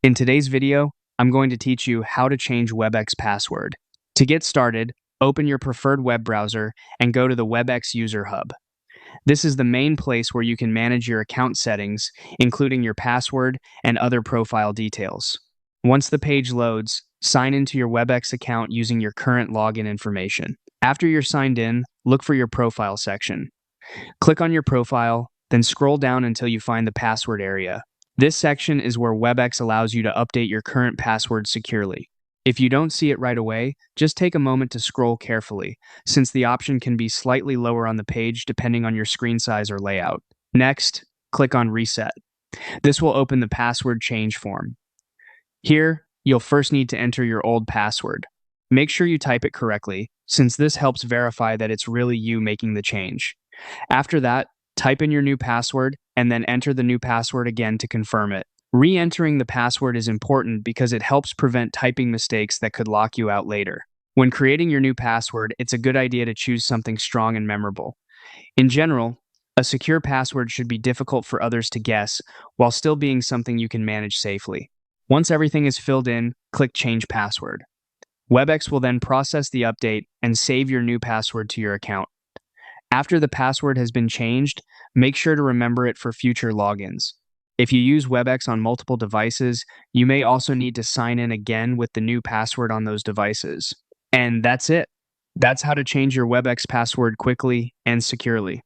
In today's video, I'm going to teach you how to change Webex password. To get started, open your preferred web browser and go to the Webex User Hub. This is the main place where you can manage your account settings, including your password and other profile details. Once the page loads, sign into your Webex account using your current login information. After you're signed in, look for your profile section. Click on your profile, then scroll down until you find the password area. This section is where Webex allows you to update your current password securely. If you don't see it right away, just take a moment to scroll carefully, since the option can be slightly lower on the page depending on your screen size or layout. Next, click on Reset. This will open the password change form. Here, you'll first need to enter your old password. Make sure you type it correctly, since this helps verify that it's really you making the change. After that, type in your new password and then enter the new password again to confirm it. Re-entering the password is important because it helps prevent typing mistakes that could lock you out later. When creating your new password, it's a good idea to choose something strong and memorable. In general, a secure password should be difficult for others to guess while still being something you can manage safely. Once everything is filled in, click Change Password. Webex will then process the update and save your new password to your account. After the password has been changed, make sure to remember it for future logins. If you use Webex on multiple devices, you may also need to sign in again with the new password on those devices. And that's it. That's how to change your Webex password quickly and securely.